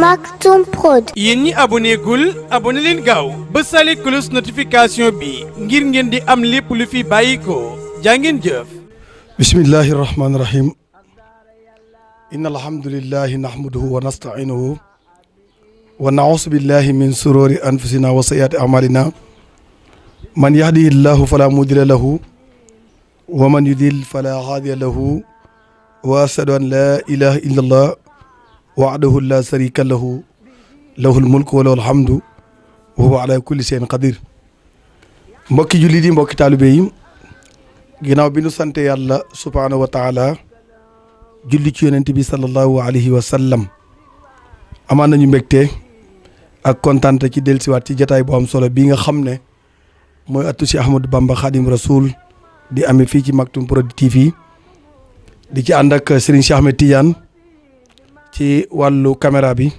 Maktoum Prod. yéen ñi abonné gul abonné leen gaaw ba sale cloche notification bi ngir ngeen di am lépp lu fi bàyyi ko jaa ngeen jëf. bismillahi rahmaani rahim. inna alhamdulillahi nahmaduhu wa nasta'inuhu wa na'uuzu billahi min sururi anfusina wa sayyiati a'malina man yahdihillahu fala mudilla lahu wa man yudlil fala hadiya lahu wa ashhadu an la ilaha illa allah wahdahu la sharika lahu lahul mulku wa lahul hamdu wa huwa ala kulli shay'in qadir. mbokki jullit yi mbokki taalibe yi ginnaaw bi nu sante yàlla subhaanahu wa taala julli ci yonent bi sallallahu alayhi wa sallam amaan nañu mbégte ak kontaan ci dellusiwaat ci jataay bu am solo bii nga xam ne mooy attu si Ahmadou Bamba Khadim Rasoul di amee fii ci Maktoum Prod TV di ci ànd ak Serigne Cheikh Ahmed Tidiane ci wàllu caméra bi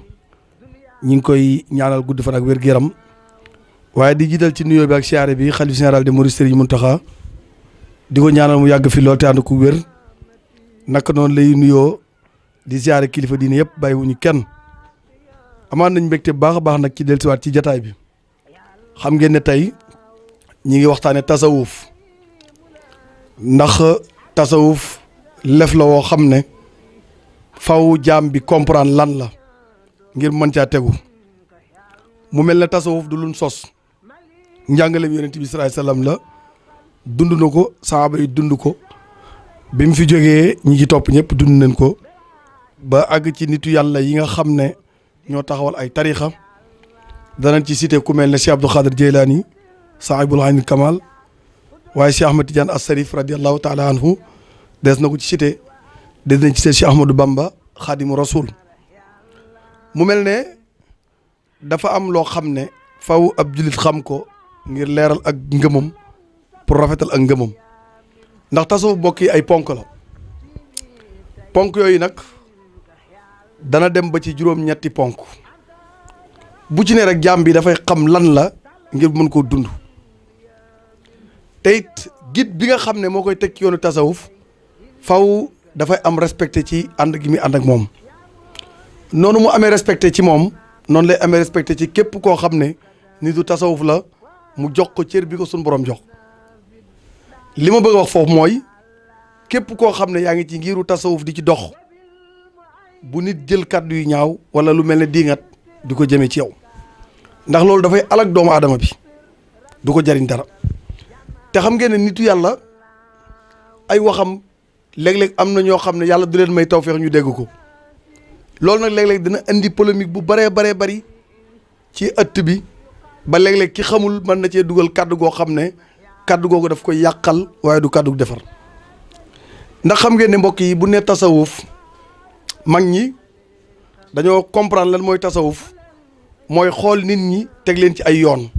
ñi ngi koy ñaanal gudd fan ak wér-gu-yaram waaye di jiital ci nuyoo bi ak siyaare bi xalif général des mourides Serigne Mountakha di ko ñaanal mu yàgg fi lool te ànd ko wér naka noonu lay nuyoo di siyaare kilifa diine yëpp bàyyiwuñu kenn. amaan nañ mbégte bu baax a baax nag ci dellusiwaat ci jataay bi xam ngeen ne tey ñi ngi waxtaane tasawuf ndax tasawuf lef la woo xam ne faw jaam bi comprendre lan la ngir mën caa tegu mu mel ne tasawuf du luñ sos njàngaleem yonent bi sallallahu alayhi wasallam la dund na ko sahaaba yi dund ko bi mu fi jógee ñi ci topp ñëpp dund nañ ko ba àgg ci nitu yàlla yi nga xam ne ñoo taxawal ay tarixa danañ ci cité ku mel ne Cheikh Abdou Khadir Jeylaani sahibul aynil kamal waaye Cheikh Ahmed Tidiane as-Sarif radiallahu taala anhu des na ko ci cité des nañ ci cité Cheikh Ahmadou Bamba Khadimu Rasoul mu mel ne dafa am loo xam ne faw ab jullit xam ko ngir leeral ak ngëmam pour rafetal ak ngëmam ndax tasawuf bokk yi ay ponk la ponk yooyu nag dana dem ba ci juróom-ñetti ponk bu ci ne rek jaam bi dafay xam lan la ngir mën koo dund te it guide bi nga xam ne moo koy teg ci yoonu tasawuf faw dafay am respecté ci ànd gi muy ànd ak moom noonu mu amee respecté ci moom noonu lay amee respecté ci képp koo xam ne nitu tasawuf la mu jox ko cër bi ko suñu borom jox li ma bëgg a wax foofu mooy képp koo xam ne yaa ngi ci ngiru tasawuf di ci dox bu nit jël kàddu yu ñaaw wala lu mel ne diingat di ko jëmee ci yow ndax loolu dafay alak doomu aadama bi du ko jariñ dara te xam ngeen ne nitu yàlla ay waxam léeg-léeg am na ñoo xam ne yàlla du leen may tawfeex ñu dégg ko loolu nag léeg-léeg dina indi polémique bu baree bari ci ëtt bi ba léeg-léeg ki xamul mën na cee dugal kàddu goo xam ne kàddu googu daf koy yàqal waaye du kàddu defar ndax xam ngeen ne mbokk yi bu ne tasawuf mag ñi dañoo comprendre lan mooy tasawuf mooy xool nit ñi teg leen ci ay yoon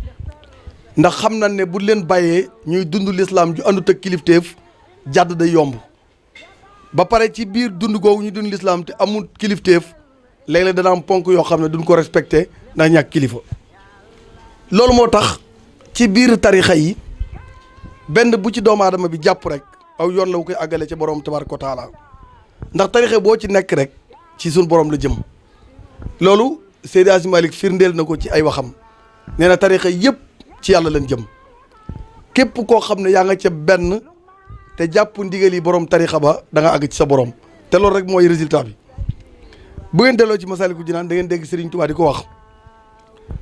ndax xam nañ ne bu leen bàyyee ñuy dund lislaam ju àndut ak kilifteef jàdd day yomb ba pare ci biir dund googu ñu dund lislaam te amul kilifteef léeg-léeg dana am ponk yoo xam ne duñ ko respecté ndax ñàkk kilifa loolu moo tax ci biir tarixa yi benn bu ci doomu aadama bi jàpp rek aw yoon la wu koy àggale ca borom tabaraka wa taala ndax tarixa boo ci nekk rek ci suñ borom la jëm loolu Seydi Hadji Malick firndeel na ko ci ay waxam nee na tarixa yëpp ci yàlla leen jëm képp koo xam ne yaa nga ca benn te jàpp ndigal yi borom tarixa ba da nga àgg ci sa borom te loolu rek mooy résultat bi bu ngeen delloo ci Masaalikul Jinaan da ngeen dégg Serigne Touba di ko wax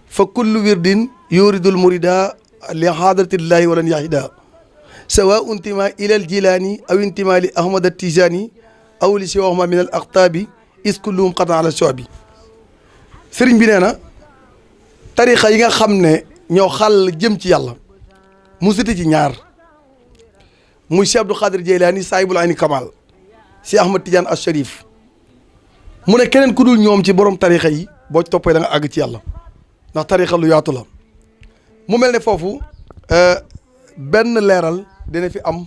fa kullu wirdin yuridul murida li hadratillahi walan yahida sawa intima ilal jilaani aw intima li ahmad at-tijani aw li si waxma min al aqtaabi is kulluhum qatan ala shu'bi sëriñ bi nee na tarixa yi nga xam ne ñoo xàll jëm ci yàlla mu siti ci ñaar muy Cheikh Abdou Khadir Jeylaani saahibul ayni kamal si Ahmad Tidiane as-Sharif mu ne keneen ku dul ñoom ci borom tarixa yi boo ci toppee da nga àgg ci yàlla ndax tarixa lu yaatu la mu mel ne foofu benn leeral dina fi am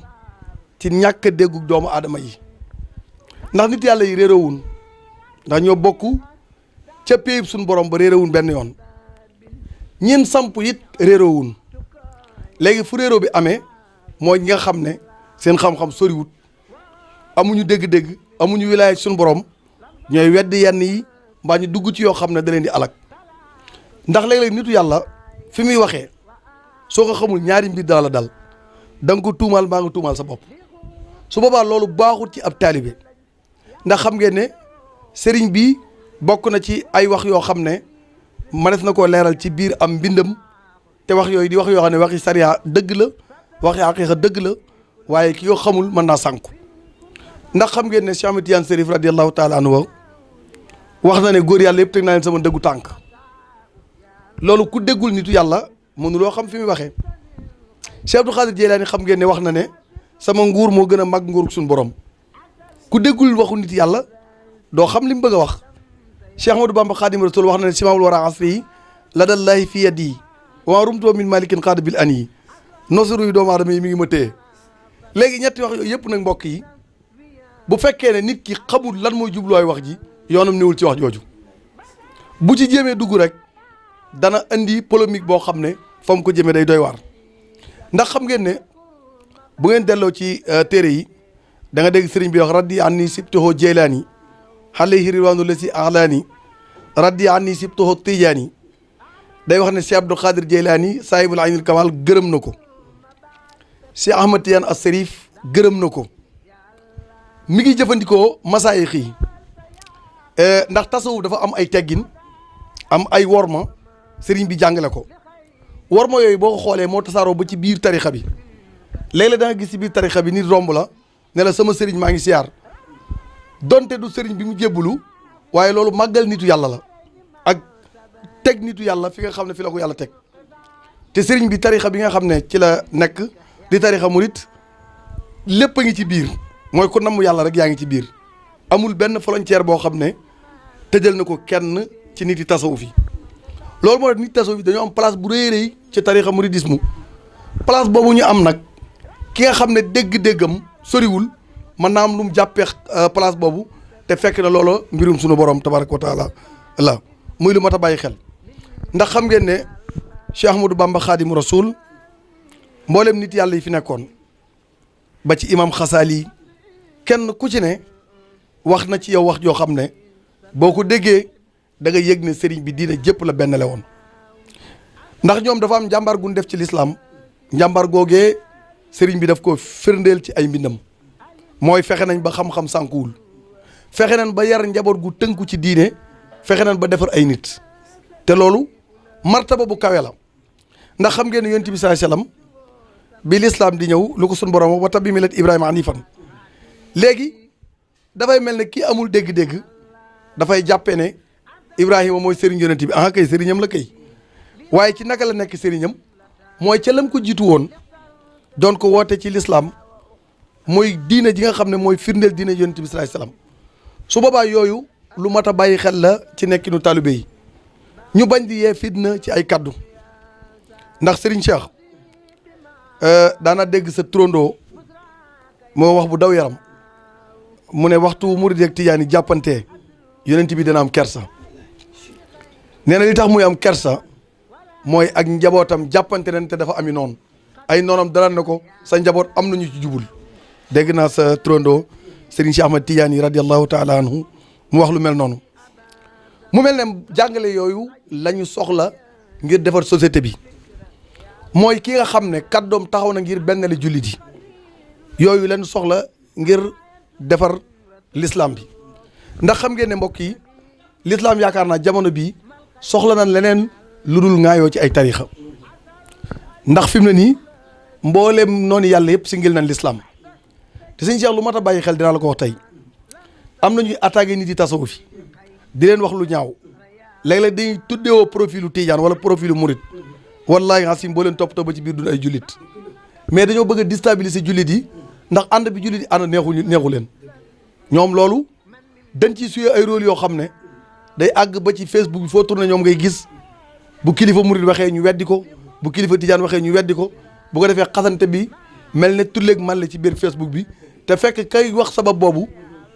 ci ñàkk déggu doomu aadama yi ndax nit yàlla yi réeroowun ndax ñoo bokk ca péyib suñu borom ba réeroowun benn yoon ñin samp it réeroowun léegi fu réeroo bi amee mooy ñi nga xam ne seen xam-xam soriwut amuñu dégg-dégg amuñu wilaaya suñu borom ñooy weddi yenn yi mbaa ñu dugg ci yoo xam ne da leen di alak ndax léeg-léeg nitu yàlla fi muy waxee soo ko xamul ñaari mbir dana la dal da nga ko tuumaal mbaa nga tuumaal sa bopp su boobaa loolu baaxul ci ab taalibe ndax xam ngeen ne sëriñ bi bokk na ci ay wax yoo xam ne mënees na koo leeral ci biir am mbindam te wax yooyu di wax yoo xam ne waxi sariya dëgg la waxi haqiiqa dëgg la waaye ki ko xamul mën naa sànku ndax xam ngeen ne Cheikh Ahmed Tidiane Chérif radiyallahu taala anhu wax na ne góor yàlla yëpp teg naa leen sama dëggu tànk loolu ku déggul nitu yàlla mënuloo xam fi muy waxee Cheikh Abdou Khadir Jeylaani xam ngeen ne wax na ne sama nguur moo gën a mag nguur suñu borom ku déggul waxu nit yàlla doo xam li mu bëgg a wax Cheikh Ahmadou Bamba Khadim Rasul wax na ne simaamul wara asri yi ladallahi fi yadi wa rumtoo min malikin xaada bil an yi nosuru yi doomu aadama yi mi ngi ma téye léegi ñetti wax yooyu yëpp nag mbokk yi bu fekkee ne nit ki xamul lan mooy jubluwaay wax ji yoonam newul ci wax jooju bu ci jéemee dugg rek dana indi polémique boo xam ne fa mu ko jëmee day doy waar ndax xam ngeen ne bu ngeen delloo ci téere yi da nga dégg sëriñ bi wax raddi anni sibtoho jeylaani alayhi ridwaanu lasi alaani raddi anni sibtoho tijaani day wax ne Cheikh Abdou Khadir Jeylaani saahibul aynil kamal gërëm na ko Cheikh Ahmad Tidiane as-Sarif gërëm na ko mi ngi jëfandikoo masaayix yi ndax tasawuf dafa am ay teggin am ay worma sëriñ bi jàngale ko worma yooyu boo ko xoolee moo tasaaroo ba ci biir tarixa bi léeg-léeg da nga gis ci biir tarixa bi nit romb la ne la sama sëriñ maa ngi siyaar donte du sëriñ bi mu jébbalu waaye loolu màggal nitu yàlla la ak teg nitu yàlla fi nga xam ne fi la ko yàlla teg te sëriñ bi tarixa bi nga xam ne ci la nekk di tarixa murit lépp a ngi ci biir mooy ku namm yàlla rek yaa ngi ci biir amul benn frontière boo xam ne tëjal na ko kenn ci nit yi tasawuf yi loolu moo tax nit tasawuf yi dañoo am place bu rëy rëy ci tarixa muridisme place boobu ñu am nag ki nga xam ne dégg-déggam soriwul mën naa am lu mu jàppee place boobu te fekk na loolu mbirum sunu borom tabaraka wa taala la muy lu mat a bàyyi xel ndax xam ngeen ne Cheikh Ahmadou Bamba Khadimu Rasul mboolem nit yàlla yi fi nekkoon ba ci imam Xasaali kenn ku ci ne wax na ci yow wax joo xam ne boo ko déggee da nga yëg ne sëriñ bi diine jëpp la benn la woon ndax ñoom dafa am njàmbaar gu ñu def ci lislaam njàmbaar googee sëriñ bi daf ko firndeel ci ay mbindam mooy fexe nañ ba xam-xam sànkuwul fexe nañ ba yar njaboot gu tënku ci diine fexe nañ ba defar ay nit te loolu martaba bu kawe la ndax xam ngeen ne yonent bi sallallahu alayhi wasallam bi lislaam di ñëw lu ko sun borom wa tabi millat Ibrahima hanifan léegi dafay mel ne kii amul dégg-dégg dafay jàppee ne Ibrahima mooy sëriñ yonent bi ah kay sëriñam la kay waaye ci naka la nekk sëriñam mooy ca lam ko jiitu woon doon ko woote ci lislaam mooy diine ji nga xam ne mooy firndeel diine yonent bi sallallahu alayhi wasallam su boobaa yooyu lu mat a bàyyi xel la ci nekkinu taalibe yi ñu bañ di yee fitna ci ay kaddu ndax Serigne Cheikh daana dégg sa turandoo moo wax bu daw yaram mu ne waxtu murid ak tijaan yi jàppante yonent bi dana am kersa nee na li tax muy am kersa mooy ak njabootam jàppante nañ te dafa ami noonu ay noonam dalal na ko sa njaboot am nañu ci jubul dégg naa sa turandoo Serigne Cheikh Ahmad Tidiane radiyallahu taala anhu mu wax lu mel noonu mu mel ne jàngale yooyu la ñu soxla ngir defar société bi mooy ki nga xam ne kàddoom taxaw na ngir benn la jullit yi yooyu lañu soxla ngir defar l'islam bi ndax xam ngeen ne mbokk yi l'islam yaakaar naa jamono bii soxla nañ leneen lu dul ŋaayoo ci ay tarixa ndax fi mu ne nii mboolem noonu yàlla yëpp si ngil nañ l'islam te sëñ Cheikh lu mat a bàyyi xel dinaa la ko wax tey am na ñuy attaqué nit yi tasawuf fi di leen wax lu ñaaw léeg-léeg dañuy tuddeewoo profilu Tijaan wala profilu Murit wallaahi asim boo leen toppatoo ba ci biir dun ay jullit mais dañoo bëgg a déstabiliser jullit yi ndax ànd bi jullit yi ànd neexu leen ñoom loolu dañ ciy suyee ay rôle yoo xam ne day àgg ba ci Facebook bi foo tourné ñoom ngay gis bu kilifa Murit waxee ñu weddi ko bu kilifa Tijaan waxee ñu weddi ko bu ko defee xasante bi mel ne tulleeg man la ci biir Facebook bi te fekk kay wax sabab boobu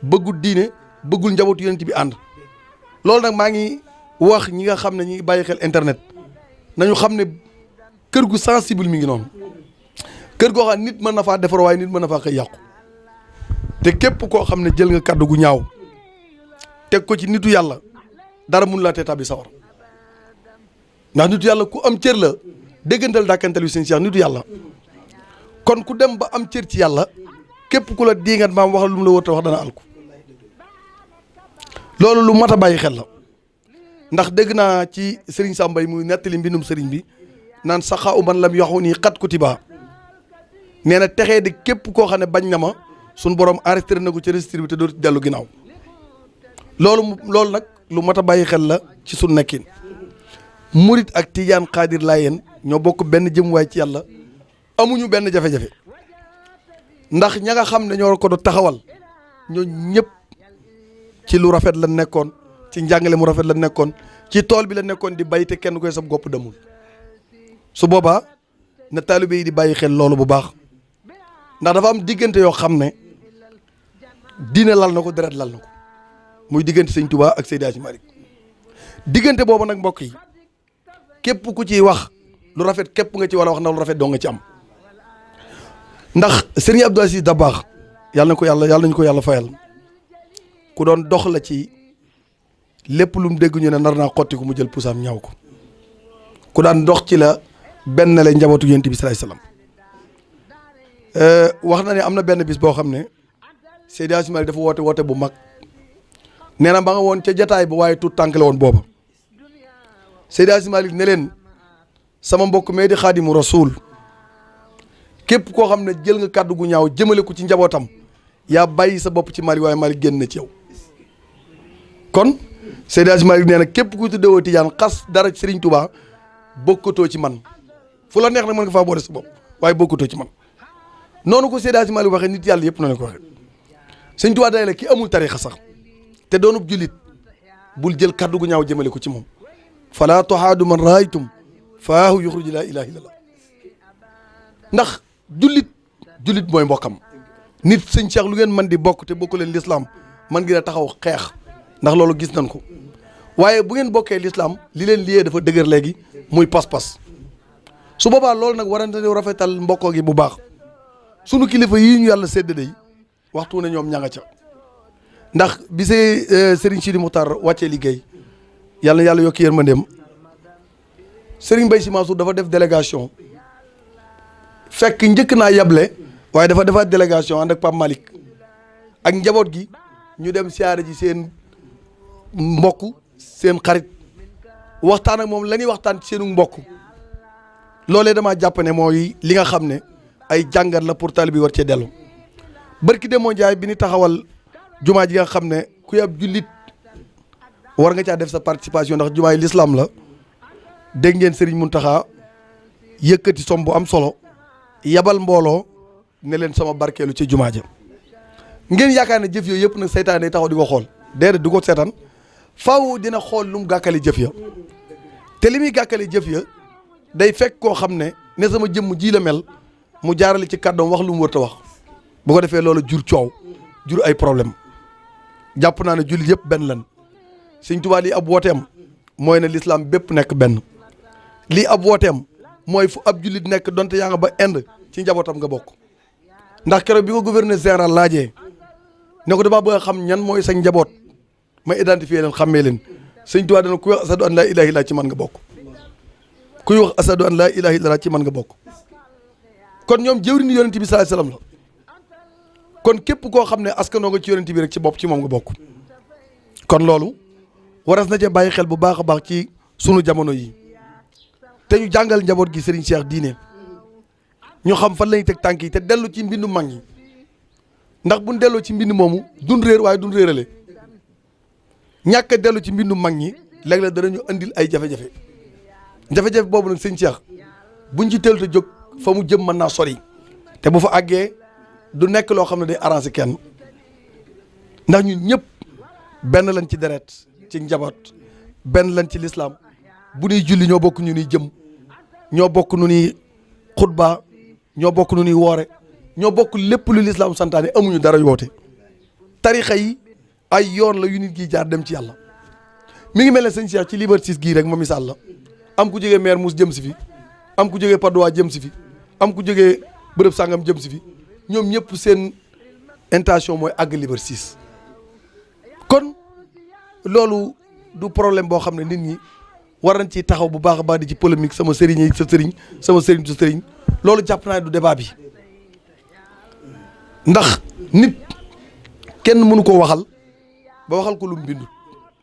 bëggul diine bëggul njabootu yonent bi ànd loolu nag maa ngi wax ñi nga xam ne ñi ngi bàyyi xel internet nañu xam ne kër gu sensible mi ngi noonu kër goo xam nit mën na faa defar waaye nit mën na faa xëy yàqu te képp koo xam ne jël nga kàddu gu ñaaw teg ko ci nitu yàlla dara mun laa tee tàbbi sawar ndax nitu yàlla ku am cër la déggantal dàkkantal yu sëñ Cheikh nitu yàlla kon ku dem ba am cër ci yàlla képp ku la diingat maam wax lu mu la wër wax dana alku loolu lu mat a bàyyi xel la ndax dégg naa ci Serigne Sambay muy nettali mbindum Serigne bi naan saxa u man lam yoxu nii xat kutiba nee na texee di képp koo xam ne bañ na ma suñ borom enregistré na ko ci registre bi te dootu dellu ginnaaw loolu nag lu mat a bàyyi xel la ci suñ nekkin murit ak tijaan xaadir laayeen ñoo bokk benn jëmuwaay ci yàlla amuñu benn jafe-jafe ndax ña nga xam ne ñoo ko do taxawal ñoo ñëpp ci lu rafet la nekkoon ci njàngale mu rafet la nekkoon ci tool bi la nekkoon di bay te kenn koy sab gopp demul su boobaa na taalibe yi di bàyyi xel loolu bu baax ndax dafa am diggante yoo xam ne diine lal na ko deret lal na ko muy diggante sëñ Touba ak Seydi Hadji Malick diggante boobu nag mbokk yi képp ku ciy wax lu rafet képp nga ci war a wax ndax lu rafet doo nga ci am ndax Serigne Abdou Aziz Dabakh yàlla nañu ko yàlla fayal ku doon dox la ci lépp lu mu dégg ñu ne nar naa xotti ko mu jël pusaam ñaw ko ku daan dox ci la benn la njabootu Yonent bi sallallahu alayhi wasallam wax na ne am na benn bis boo xam ne Seydi Hadji Malick dafa woote bu mag nee na ba nga woon ca jataay ba waaye tuut tànk la woon booba Seydi Hadji Malick ne leen sama mbokk mee di Xaadimu Rasuul képp koo xam ne jël nga kàddu gu ñaaw jëmale ko ci njabootam yaa bàyyi sa bopp ci Malick waaye Malick génn na ci yow kon Seydi Hadji Malick nee na képp ku tuddewoo Tijaan xas dara ci Serigne Touba bokkatoo ci man fu la neex nag mën nga faa boole sa bopp waaye bokkatoo ci man noonu ko Seydi Hadji Malick waxee nit yàlla yëpp noonu ko waxee Serigne Touba day la ki amul tariixa sax te doonub jullit bul jël kàddu gu ñaaw jëmale ko ci moom fala tuhaadu man raaytum faahu yuxruju laa ilaaha illallah ndax jullit mooy mbokkam nit sëñ Cheikh lu ngeen mën di bokk te bokku leen lislaam man ngeen a taxaw xeex ndax loolu gis nañ ko waaye bu ngeen bokkee lislaam li leen liyee dafa dëgër léegi muy pas-pas su boobaa loolu nag warante ne rafetal mbokkoo gi bu baax sunu kilifa yii ñu yàlla séddale yi waxtu ne ñoom ña nga ca ndax bi see Serigne Sidi Moukhtar wàccee liggéey yàlla yokki yërmandeem Serigne Mbaye Sy Mansour dafa def délégation fekk njëkk naa yable waaye dafa defaat délégation ànd ak Pape Malick ak njaboot gi ñu dem siyaare ji seen mbokk seen xarit waxtaan ak moom la ñuy waxtaan ci seenu mbokk loolee damaa jàpp ne mooy li nga xam ne ay jàngat la pour taalibe bi war cee dellu barki demoo Njaay bi ni taxawal jumaa ji nga xam ne ku ab jullit war nga caa def sa participation ndax jumaay l'islam la dégg ngeen Serigne Mountakha yëkkati som bu am solo yabal mbooloo ne leen sama barkeelu ci jumaa ja ngeen yaakaar ne jëf yooyu yëpp nag seytaan day taxaw di ko xool déedéet du ko seetaan faaw dina xool lu mu gàkkali jëf ya te li muy gàkkali jëf ya day fekk koo xam ne sama jëmm ji la mel mu jaarale ci kàddoom wax lu mu wërta wax bu ko defee loolu jur coow jur ay problème jàpp naa ne jullit yëpp benn lan Sëñ Tuubaa lii ab wooteem mooy ne l'islam bépp nekk benn lii ab wooteem mooy fu ab jullit nekk donte yaa nga ba Inde ci njabootam nga bokk ndax keroog bi ko gouverneur général laajee ne ko damaa bëgg a xam ñan mooy sa njaboot ma identifier leen xàmmee leen Sëñ Tuubaa dana kuy wax asadu an laa ilaaha illallaah ci man nga bokk kuy wax asadu an laa ilaaha illallaah ci man nga bokk kon ñoom jëwriñu yonent bi sallallaahu alayhi wa sallam la kon képp koo xam ne askanoo nga ci yonent bi rek ci bopp ci moom nga bokk kon loolu waras na cee bàyyi xel bu baax a baax ci sunu jamono yi te ñu jàngal njaboot gi Serigne Cheikh diine ñu xam fan lañuy teg tànk yi te dellu ci mbindu mag ñi ndax buñ delloo ci mbind moomu dun réer waaye dun réerale ñàkk a dellu ci mbindu mag ñi léeg-léeg danañu andil ay jafe-jafe boobu nag Serigne Cheikh buñ ci teel te jóg fa mu jëm mën naa sori te bu fa àggee du nekk loo xam ne day arrangé kenn ndax ñun ñëpp benn lañ ci deret ci njaboot benn lañ ci lislaam bu ñuy julli ñoo bokk ñu nuy jëm ñoo bokk nu ñuy xutba ñoo bokk nu ñuy woore ñoo bokk lépp lu lislaam santaane amuñu dara yoote tarixa yi ay yoon la yu nit gi jaar dem ci yàlla mi ngi mel ne sëñ Cheikh ci Liberté 6 gii rek ma misaal la am ku jógee Mermoz jëm si fi am ku jógee Patte d'Oie jëm si fi am ku jógee bërëb sàngam jëm si fi ñoom ñëpp seen intention mooy àgg Liberté 6 kon loolu du problème boo xam ne nit ñi war nañ ci taxaw bu baax a baax di ci polémique sama sëriñ yi sa sëriñ sama sëriñ sa sëriñ loolu jàpp naa du débat bi ndax nit kenn mënu ko waxal ba waxal ko lu mu bindu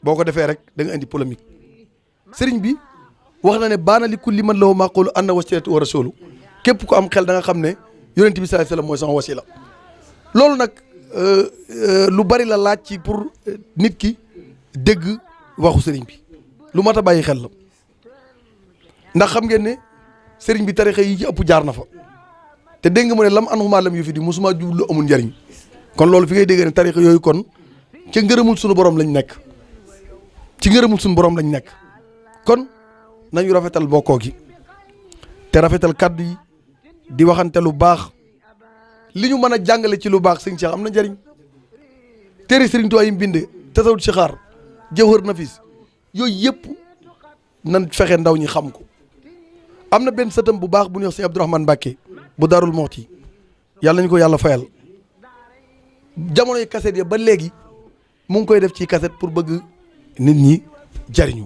boo ko defee rek da nga indi polémique sëriñ bi wax na ne baana li kulli man lahu maqulu anna wasilatu wa rasulu képp ku am xel da nga xam ne yonent bi sallallahu alayhi wasallam mooy sama wasila loolu nag lu bari la laaj ci pour nit ki dégg waxu sëriñ bi lu mat a bàyyi xel la ndax xam ngeen ne sëriñ bi tarixa yi ci ëpp jaar na fa te dégg nga mu ne lam anhuma lam yu fi di musuma jub lu amul njariñ kon loolu fi ngay dégg ne tarixa yooyu kon ca ngërëmul suñu borom lañ nekk ci ngërëmul suñu borom lañ nekk kon nañu rafetal bokkoo gi te rafetal kaddu yi di waxante lu baax li ñu mën a jàngale ci lu baax sëñ Cheikh am na njëriñ téere sëriñ Tuubaa yi mu binde tasawut sixaar jawhar nafis yooyu yëpp nan fexe ndaw ñi xam ko am na benn sëtam bu baax bu ñuy wax sëñ Abdourahmane Mbacké bu Daarul Muxti yàlla ñu ko yàlla fayal jamonoy kaset ya ba léegi mu ngi koy def ci kaset pour bëgg nit ñi jariñu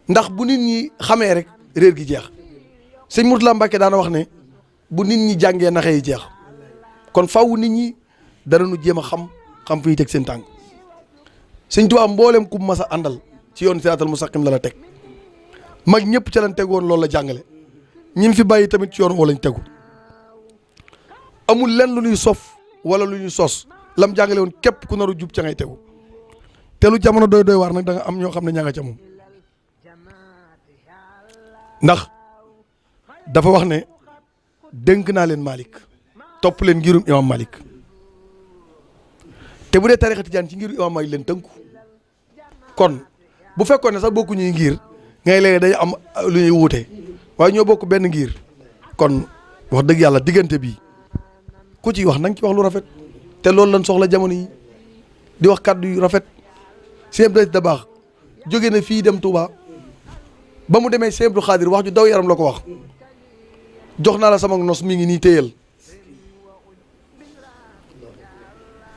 ndax bu nit ñi xamee rek réer gi jeex sëñ Mourtala Mbacké daana wax ne bu nit ñi jàngee naxe yi jeex kon faw nit ñi danañu jéem a xam fi ñuy teg seen tànk sëñ Tuubaa mboolem ku mas a àndal ci yoon siraatal mustaqim la teg mag ñëpp ca lañ tegoon loolu la jàngale ñi fi bàyyi tamit ci yoon woo lañ tegu amul lenn lu ñuy sof wala lu ñuy sos lam jàngale woon képp ku naru jub ca ngay tegu te lu jamono doy waar nag da nga am ñoo xam ne ña nga ca moom ndax dafa wax ne dénk naa leen Malick topp leen ngirum imam Malick te bu dee tarixa tijaan ci ngirum imam Malick leen tënku kon bu fekkoon ne sax bokku ñuy ngir ngay léegi day am lu ñuy wuute waaye ñoo bokk benn ngir kon wax dëgg yàlla diggante bi ku ci wax nanga ci wax lu rafet te loolu lañ soxla jamono yi di wax kàddu yu rafet Sëñ Abdou da baax jóge na fii dem Touba ba mu demee Sëñ Abdou Khadir wax ju daw yaram la ko wax jox naa la sama nos mi ngi nii téyal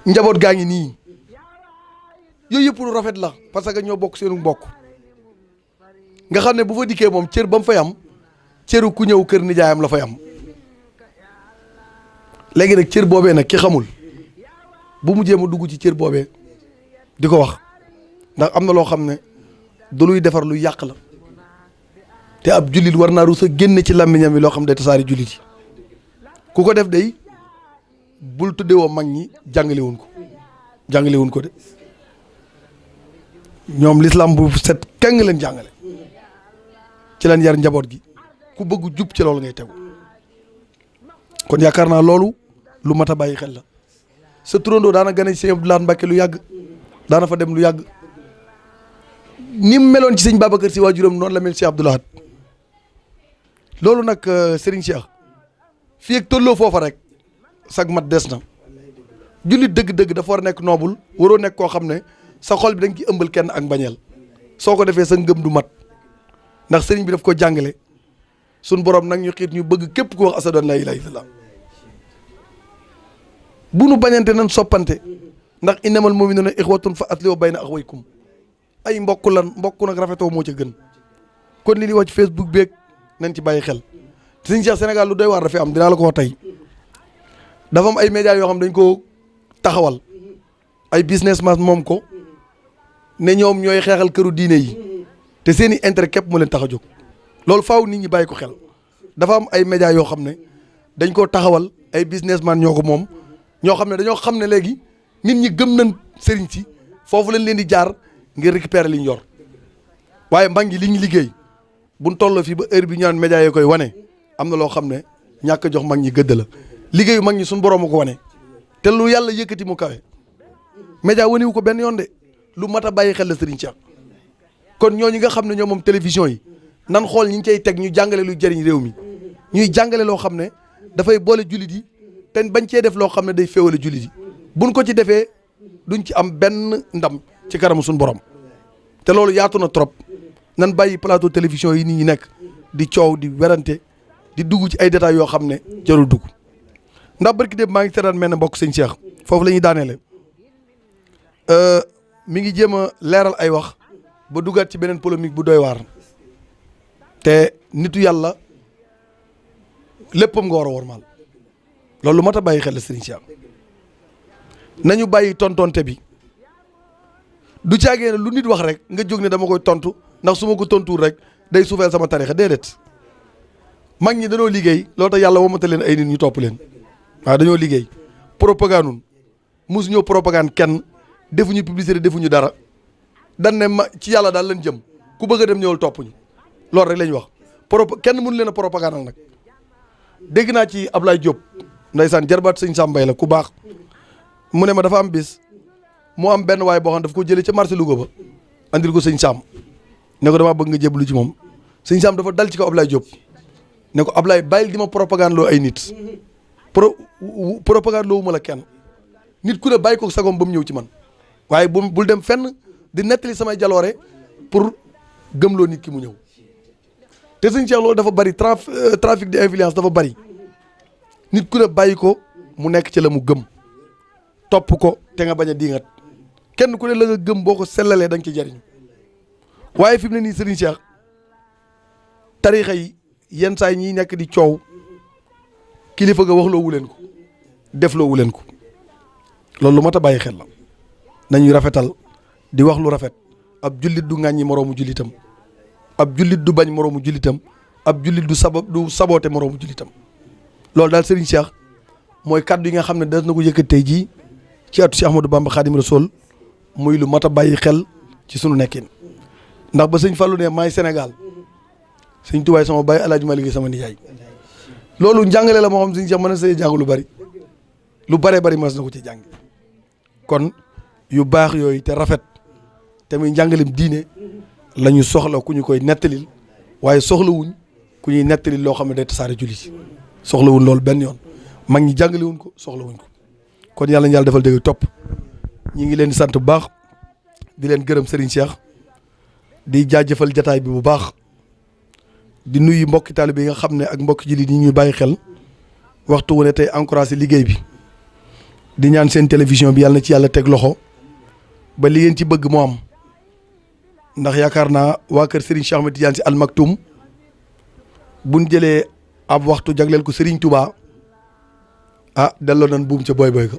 njaboot gaa ngi nii yooyu yëpp lu rafet la parce que ñoo bokk seenu mbokk nga xam ne bu fa dikkee moom cër ba mu fay am cëru ku ñëw kër nijaayam la fay am léegi nag cër boobee nag ki xamul bu mu jéem a dugg ci cër boobee di ko wax ndax am na loo xam ne du luy defar lu yàq la te ab jullit war naa rus a génne ci làmmiñam yi loo xam ne day tasaari jullit yi ku ko def day bul tuddee woo mag ñi jàngale wuñ ko de ñoom l'islam bu set keng leen jàngale ci leen yar njaboot gi ku bëgg jub ci loolu ngay tegu kon yaakaar naa loolu lu mat a bàyyi xel la sa turandoo daana gane ci sëñ Abdou Lahad Mbacké lu yàgg daana fa dem lu yàgg ni mu meloon ci sëñ Babacar Sy waajuram noonu la mel ci Abdou Lahad loolu nag Serigne Cheikh fii ak tolloo foofa rek sag mat des na jullit dëgg-dëgg dafa war a nekk noobul waroo nekk koo xam ne sa xol bi da nga ci ëmbal kenn ak mbañeel soo ko defee sa ngëm du mat ndax sëriñ bi daf ko jàngale sun borom nag ñu xiit ñu bëgg képp ku wax asadu an laa ilaaha illallaah bu nu bañante nan soppante ndax innamal mu'minuuna ixwatun fa aslihu bayna axawaykum ay mbokk nag rafetoo moo ca gën kon li di wax ci Facebook beeg nañ ci bàyyi xel te Sëriñ Cheikh Sénégal lu doy waar dafa am dinaa la ko wax tey dafa am ay médias yoo xam dañ ko taxawal ay businessman moom ko ne ñoom ñooy xeexal këru diine yi te seen i intérêt képp mu leen tax a jóg loolu faaw nit ñi bàyyi ko xel dafa am ay médias yoo xam ne dañ koo taxawal ay businessman ñoo ko moom ñoo xam ne dañoo xam ne léegi nit ñi gëm nañ sëriñ si foofu lañ leen di jaar ngir récupérer li ñu yor waaye mbaa ngi li ñu liggéey buñ tolloo fii ba heure bi ñu naan médias yi koy wane am na loo xam ne ñàkk a jox mag ñi gëdd la liggéeyu mag ñi suñu borom a ko wane te lu yàlla yëkkati mu kawe média wanewu ko benn yoon de lu mat a bàyyi xel la Serigne Cheikh kon ñooñu nga xam ne ñoo moom télévision yi nan xool ñi ñu cay teg ñu jàngale luy jëriñ réew mi ñuy jàngale loo xam ne dafay boole jullit yi te bañ cee def loo xam ne day féewale jullit yi buñ ko ci defee duñ ci am benn ndam ci kanamu suñu borom te loolu yaatu na trop nan bàyyi plateau télévision yi nit ñi nekk di coow di werante di dugg ci ay détails yoo xam ne jarul dugg ndax barki démb maa ngi seetaan mel ne mbokk sëñ Cheikh foofu la ñuy daaneele mi ngi jéem a leeral ay wax ba duggaat ci beneen polémique bu doy waar te nitu yàlla léppam nga war a wormaal loolu lu mat a bàyyi xel la Serigne Cheikh nañu bàyyi tontonte bi du caagee ne lu nit wax rek nga jóg ne dama koy tontu ndax su ma ko tontuwul rek day suufeel sama tarixa déedéet mag ñi dañoo liggéey loolu tax yàlla womata leen ay nit ñu topp leen waaw dañoo liggéey propagande mosu ñoo propagande kenn defuñu publicité defuñu dara dan ne ma ci yàlla daal lañ jëm ku bëgg a dem ñëwal topp ñu loolu rek la ñu wax kenn mënu leen a propagande nag dégg naa ci Ablaye Diop ndeysaan jarbaat sëñ Sambay la ku baax mu ne ma dafa am bis mu am benn waay boo xam daf ko jëlee ca marché Louga ba andil ko sëñ Sam ne ko damaa bëgg nga jébbalu ci moom sëñ Sam dafa dal ci kaw Ablaye Diop ne ko Ablaye bàyyil di ma propagande loo ay nit propagande loo ma la kenn nit ku ne bàyyi ko sagom ba mu ñëw ci man waaye bul dem fenn di nettali samay jaloore pour gëmloo nit ki mu ñëw te sëñ Cheikh loolu dafa bari trafic d'influence dafa bari nit ku ne bàyyi ko mu nekk ci la mu gëm topp ko te nga bañ a diingat kenn ku ne la nga gëm boo ko sellalee da nga ci jariñu waaye fi mu ne nii Serigne Cheikh tarixa yi yenn saa yi ñiy nekk di coow kilifa ga waxloowu leen ko defloowu leen ko loolu lu mat a bàyyi xel la nañuy rafetal di wax lu rafet ab jullit du ŋàññi moroomu jullitam ab jullit du bañ moroomu jullitam ab jullit du saboote moroomu jullitam loolu daal Serigne Cheikh mooy kaddu yi nga xam ne des na ko yëkkat tey jii ci atu Cheikh Ahmadou Bamba Khadim Rasoul muy lu mat a bàyyi xel ci sunu nekkin ndax ba sëñ Fallou ne maay Sénégal sëñ Tubaay sama baay El Hadj Malick sama nijaay loolu njàngale la moo xam sëñ Cheikh mën na see jàng lu bari mas na ko ci jàng kon yu baax yooyu te rafet te muy njàngalem diine la ñu soxla ku ñu koy nettalil waaye soxlawuñ ku ñuy nettalil loo xam ne day tasaare jullit soxlawuñ loolu benn yoon mag ñi jàngalewuñ ko soxlawuñ ko kon yàlla na yàlla defal dégg topp ñi ngi leen di sant bu baax di leen gërëm Serigne Cheikh di jaajëfal jataay bi bu baax di nuyu mbokki taalibe yi nga xam ne ak mbokki jullit yi ñuy bàyyi xel waxtu wu ne tey encouragé liggéey bi di ñaan seen télévision bi yàlla na ci yàlla teg loxo ba li ngeen ci bëgg moo am ndax yaakaar naa waa kër Serigne Cheikh Ahmed Tidiane Sy Al Maktoum buñ jëlee ab waxtu jagleel ko Serigne Touba delloo nañ buum ca boy ko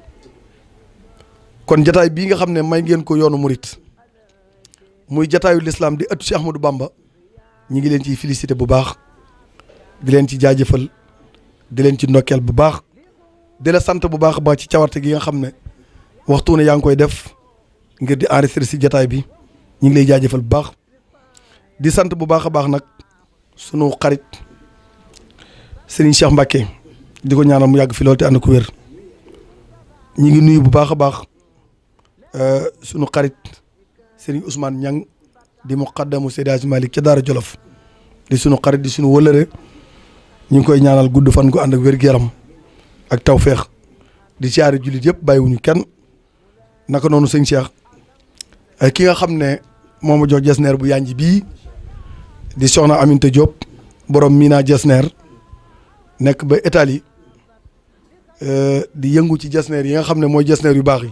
kon jataay bii nga xam ne may ngeen ko yoonu murit muy jataayu l'islam di ëttu Cheikh Ahmadou Bamba ñi ngi leen ciy félicité bu baax di leen ci jaajëfal di leen ci ndokkeel bu baax di la sant bu baax a baax ci cawarte gi nga xam ne waxtu ne yaa ngi koy def ngir di enregistré si jataay bi ñu ngi lay jaajëfal bu baax di sant bu baax a baax nag sunu xarit Serigne Cheikh Mbacké di ko ñaanal mu yàgg fi loolu te ànd ko wér ñi ngi nuyu bu baax a baax sunu xarit Serigne Ousmane Niang di muqaddamu Seydi Hadji Malick ca Daara Jolof di sunu xarit di sunu wëlëre ñu ngi koy ñaanal gudd fan gu ànd ak wér-gu-yaram ak tawféex di siyaare jullit yëpp bàyyiwuñu kenn naka noonu sëñ Cheikh ki nga xam ne moo ma jox jesneer bu yanj bii di soxna Aminta Diop borom Mina jesneer nekk ba Italie di yëngu ci jesneer yi nga xam ne mooy jesneer yu baax yi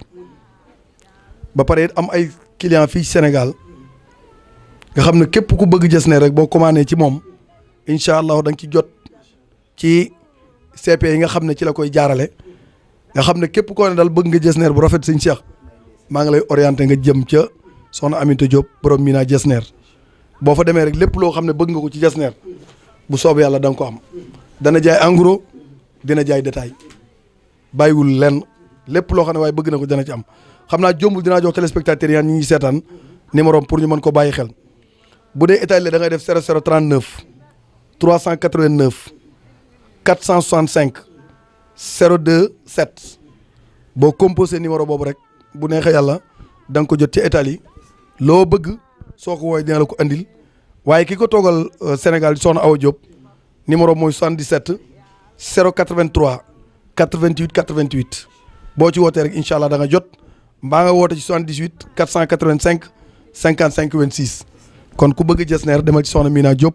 ba pare am ay client fii Sénégal nga xam ne képp ku bëgg jesneer rek boo commandé ci moom incha allah da nga ci jot ci CP yi nga xam ne ci la koy jaarale nga xam ne képp koo ne daal bëgg nga jesneer bu rafet sëñ Cheikh maa ngi lay orienté nga jëm ca soxna Aminta Diop borom Mina jesneer boo fa demee rek lépp loo xam ne bëgg nga ko ci jesneer bu soobee yàlla da nga ko am dana jaay en gros dina jaay détail bàyyiwul lenn lépp loo xam ne waaye bëgg na ko dana ci am xam naa jombul dinaa jox téléspectateurs yi ñi ñuy seetaan numéro pour ñu mën ko bàyyi xel bu dee Italie da ngay def 0039 389 465 02 7 boo composé numéro boobu rek bu neexee yàlla da nga ko jot ci Italie loo bëgg soo ko woowee dina la ko andil waaye ki ko toogal Sénégal di soxna Awa Diop numéro mooy 77 083 88 88 boo ci wootee rek incha allah da nga jot mbaa nga woote ci 78 485 55 26 kon ku bëgg jesneer demal ci soxna Mina Diop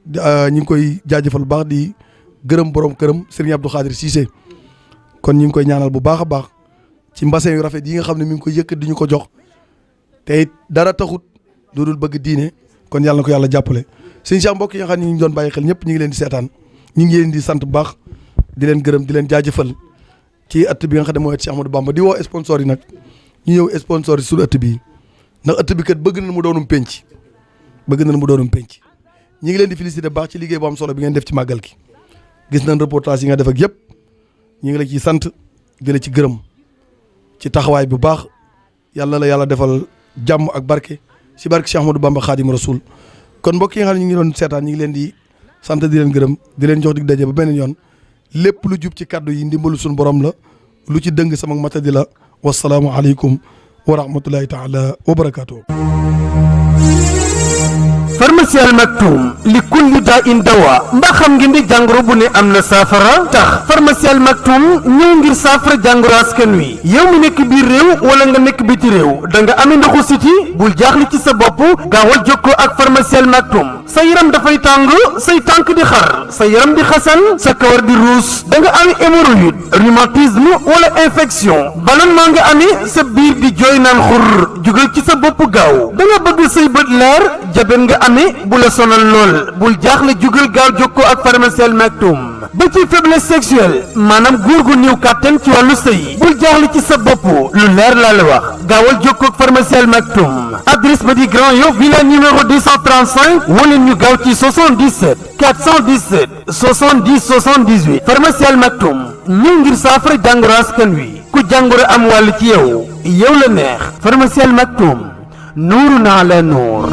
ñu ngi koy jaajëfal bu baax di gërëm borom këram Serigne Abdou Khadir Cissé kon ñu ngi koy ñaanal bu baax a baax ci mbassin yu rafet yi nga xam ne mi ngi koy yëkkat di ñu ko jox te it dara taxut lu dul bëgg diine kon yàlla na ko yàlla jàppale sëñ Cheikh mbokk yi nga xam ne ñu ngi doon bàyyi xel ñëpp ñu ngi leen di seetaan ñu ngi leen di sant bu baax di leen gërëm di leen jaajëfal ci ëtt bi nga xam ne mooy ëtt Cheikh Ahmadou Bamba di woo sponsor yi nag ñu ñëw sponsor yi suñu ëtt bi ndax ëtt bi kat bëgg na mu doonum penc ñi ngi leen di féliciter baax ci liggéey bu am solo bi ngeen def ci màggal gi gis nañ reportage yi nga def ak yëpp ñu ngi la ciy sant di la ci gërëm ci taxawaay bu baax yàlla la yàlla defal jàmm ak barke si barke Cheikh Ahmadou Bamba Khadim Rasoul kon mbokk yi nga xam ne ñu ngi doon seetaan ñu ngi leen di sant di leen gërëm di leen jox dig daje ba beneen yoon lépp lu jub ci kaddu yi ndimbalu suñu borom la lu ci dëng sama matadi la wasalaamu aleykum wa rahmatullahi taala wa barakaatu. pharmacie Al Maktoum li kulli daa in dawa mbaa xam ngeen di jàngoro bu ne am na saafara tax pharmacie Al Maktoum ñëw ngir saafara jàngoro askan wi yow mi nekk biir réew wala nga nekk biti réew da nga amee ndoxu siti bul jaaxle ci sa bopp gaawal jokkoo ak pharmacie Al Maktoum sa yaram dafay tàng say tànk di xar sa yaram di xasan sa kawar di ruus da nga amee hémorroïde rhumatisme wala infection ballonnement nga amee sa biir di jooy naan xur jugal ci sa bopp gaaw da nga bëgg say bët leer jabet nga amee bu la sonal lool bul jaaxle jugal gaaw jokkoo ak pharmacie Al Maktoum ba ci faiblesse sexuelle maanaam góor gu néew kàttan ci wàllu sëy bul jaaxle ci sa bopp lu leer laa la wax gaawal jokkoo ak pharmacie Al Maktoum adresse ba di Grand Yoff villa numéro 235 wala ñu gaaw ci 77 417 70 78 pharmacie Al Maktoum ñëw ngir saafara jàngoro askan wi ku jàngoro am wàll ci yow la neex pharmacie Al Maktoum nuurun ala nuur